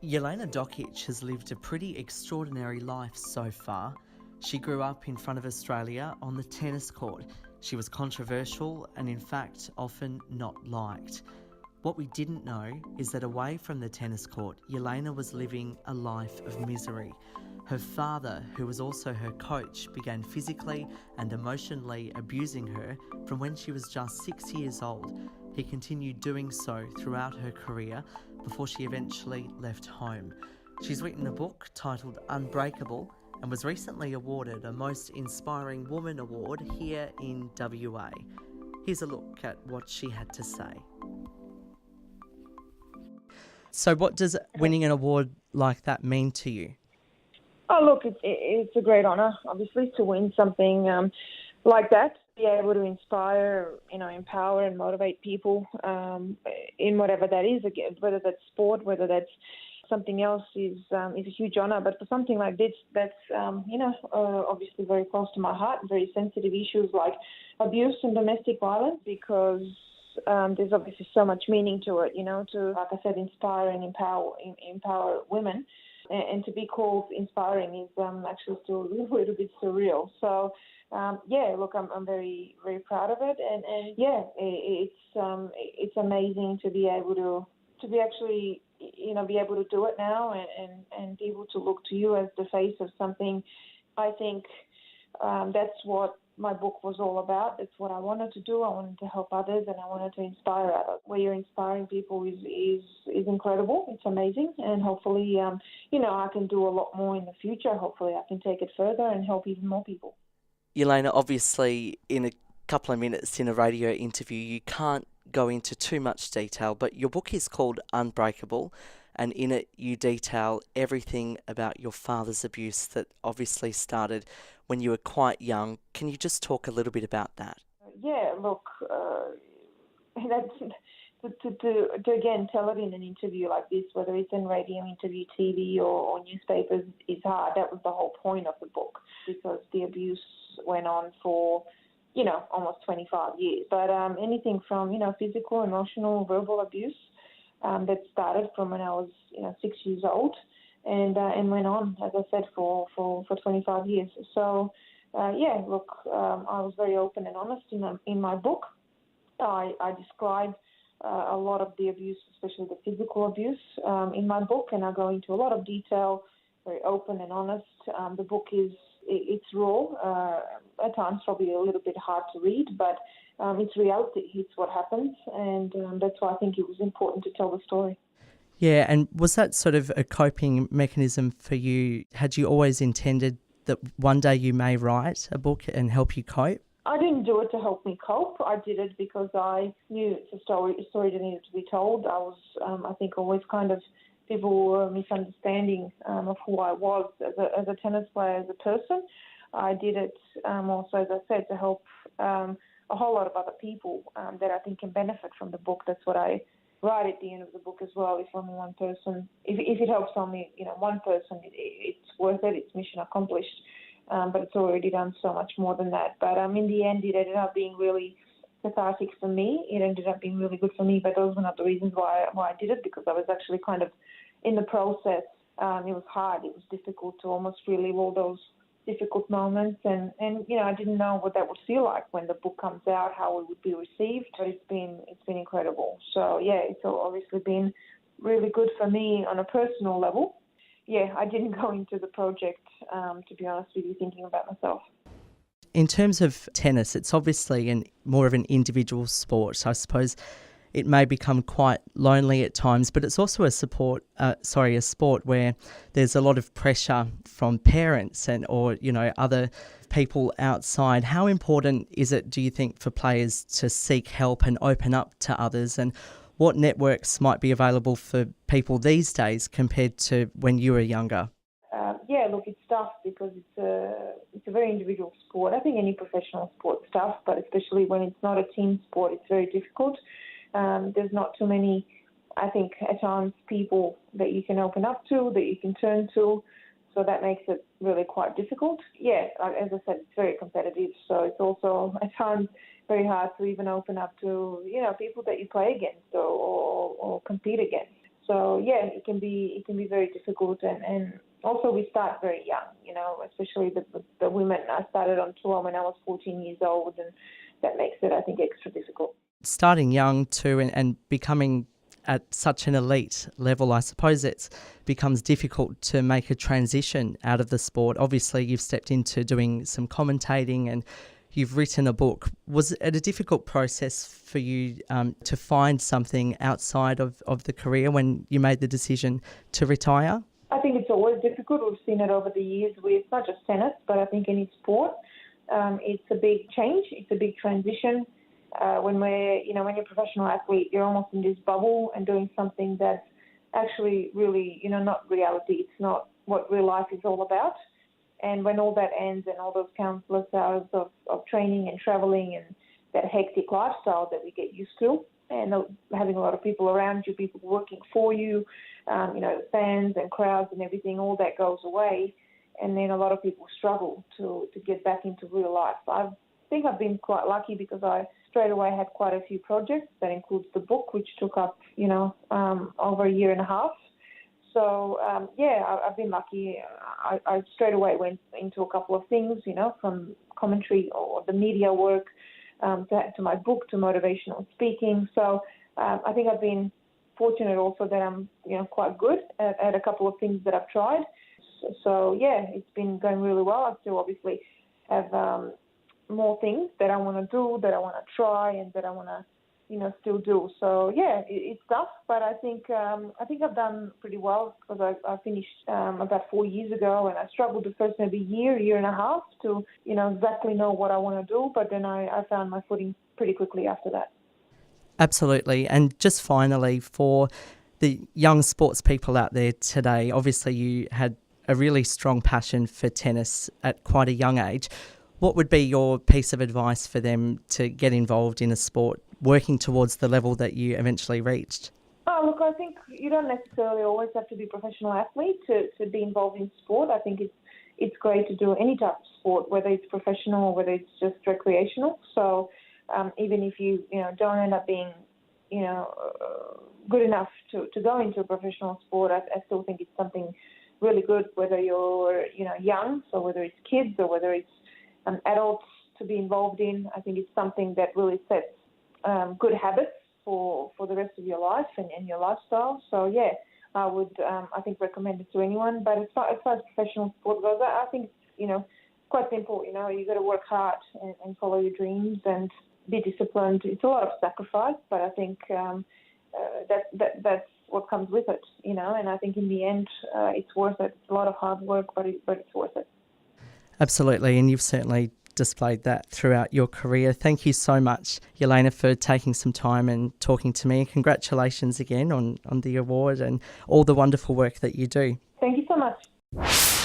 Jelena Dokic has lived a pretty extraordinary life so far. She grew up in front of Australia on the tennis court. She was controversial and in fact often not liked. What we didn't know is that away from the tennis court, Jelena was living a life of misery. Her father, who was also her coach, began physically and emotionally abusing her from when she was just 6 years old. He continued doing so throughout her career before she eventually left home. She's written a book titled Unbreakable and was recently awarded a Most Inspiring Woman award here in WA. Here's a look at what she had to say. So what does winning an award like that mean to you? Oh, look, it's a great honour, obviously, to win something like that. Be able to inspire, empower and motivate people in whatever that is, again, whether that's sport, whether that's something else, is a huge honour. But for something like this, that's obviously very close to my heart, very sensitive issues like abuse and domestic violence, because there's obviously so much meaning to it, to, like I said, inspire and empower women. And to be called inspiring is actually still a little bit surreal. So, look, I'm very, very proud of it, and it's amazing to be able to be actually, be able to do it now, and be able to look to you as the face of something. I think that's what my book was all about. It's what I wanted to do. I wanted to help others, and I wanted to inspire others. Where you're inspiring people is incredible. It's amazing, and hopefully, I can do a lot more in the future. Hopefully, I can take it further and help even more people. Jelena, obviously, in a couple of minutes in a radio interview, you can't go into too much detail, but your book is called Unbreakable, and in it you detail everything about your father's abuse that obviously started when you were quite young. Can you just talk a little bit about that? Yeah, look, that's to again tell it in an interview like this, whether it's in radio interview, TV or newspapers, is hard. That was the whole point of the book, because the abuse went on for, almost 25 years. But anything from, physical, emotional, verbal abuse that started from when I was, 6 years old, and went on, as I said, for 25 years. So, I was very open and honest in my book. I describe a lot of the abuse, especially the physical abuse, in my book, and I go into a lot of detail, very open and honest. The book it's raw, at times probably a little bit hard to read, but it's reality. It's what happens, and that's why I think it was important to tell the story. Yeah, and was that sort of a coping mechanism for you? Had you always intended that one day you may write a book and help you cope? I didn't do it to help me cope. I did it because I knew it's a story that needed to be told. I was, I think, always kind of, people were misunderstanding of who I was as a tennis player, as a person. I did it also, as I said, to help a whole lot of other people that I think can benefit from the book. That's what I write at the end of the book as well. If only one person, if it helps only one person, it's worth it. It's mission accomplished. But it's already done so much more than that. But in the end, it ended up being really cathartic for me. It ended up being really good for me, but those were not the reasons why I did it, because I was actually kind of in the process. It was hard. It was difficult to almost relive all those difficult moments, and I didn't know what that would feel like when the book comes out, how it would be received. But it's been incredible. So yeah, it's obviously been really good for me on a personal level. Yeah, I didn't go into the project, to be honest with you, thinking about myself. In terms of tennis, it's obviously more of an individual sport. So I suppose it may become quite lonely at times, but it's also a sport where there's a lot of pressure from parents or other people outside. How important is it, do you think, for players to seek help and open up to others? And what networks might be available for people these days compared to when you were younger? Look, it's tough because it's a very individual sport. I think any professional sport's tough, but especially when it's not a team sport, it's very difficult. There's not too many, I think, at times, people that you can open up to, that you can turn to. So that makes it really quite difficult. Yeah, as I said, it's very competitive. So it's also at times very hard to even open up to, people that you play against or compete against. So yeah, it can be very difficult, and also we start very young, especially the women. I started on tour when I was 14 years old, and that makes it, I think, extra difficult. Starting young too, and becoming at such an elite level, I suppose it becomes difficult to make a transition out of the sport. Obviously, you've stepped into doing some commentating and you've written a book. Was it a difficult process for you to find something outside of the career when you made the decision to retire? I think it's always difficult. We've seen it over the years with not just tennis, but I think any sport. It's a big change. It's a big transition. When you're a professional athlete, you're almost in this bubble and doing something that's actually really, not reality. It's not what real life is all about. And when all that ends and all those countless hours of training and traveling and that hectic lifestyle that we get used to, and having a lot of people around you, people working for you, fans and crowds and everything, all that goes away. And then a lot of people struggle to get back into real life. I think I've been quite lucky because I straight away had quite a few projects. That includes the book, which took up, over a year and a half. So, I've been lucky. I straight away went into a couple of things, from commentary or the media work to my book to motivational speaking. So I think I've been fortunate also that I'm, quite good at a couple of things that I've tried. So, it's been going really well. I still obviously have more things that I want to do, that I want to try, and that I want to, still do. So, it's tough, but I think I've done pretty well because I finished about 4 years ago, and I struggled the first maybe year and a half to, exactly know what I want to do, but then I found my footing pretty quickly after that. Absolutely. And just finally, for the young sports people out there today, obviously you had a really strong passion for tennis at quite a young age. What would be your piece of advice for them to get involved in a sport, working towards the level that you eventually reached? Oh, look, I think you don't necessarily always have to be a professional athlete to be involved in sport. I think it's great to do any type of sport, whether it's professional or whether it's just recreational. So even if you don't end up being good enough to go into a professional sport, I still think it's something really good, whether you're young, so whether it's kids or whether it's adults to be involved in. I think it's something that really sets good habits for the rest of your life and your lifestyle. So I would I think recommend it to anyone. But as far as professional sport goes, I think quite simple. You got to work hard and follow your dreams and be disciplined. It's a lot of sacrifice, but I think that's what comes with it. And I think in the end it's worth it. It's a lot of hard work, but it's worth it. Absolutely, and you've certainly displayed that throughout your career. Thank you so much, Jelena, for taking some time and talking to me. Congratulations again on the award and all the wonderful work that you do. Thank you so much.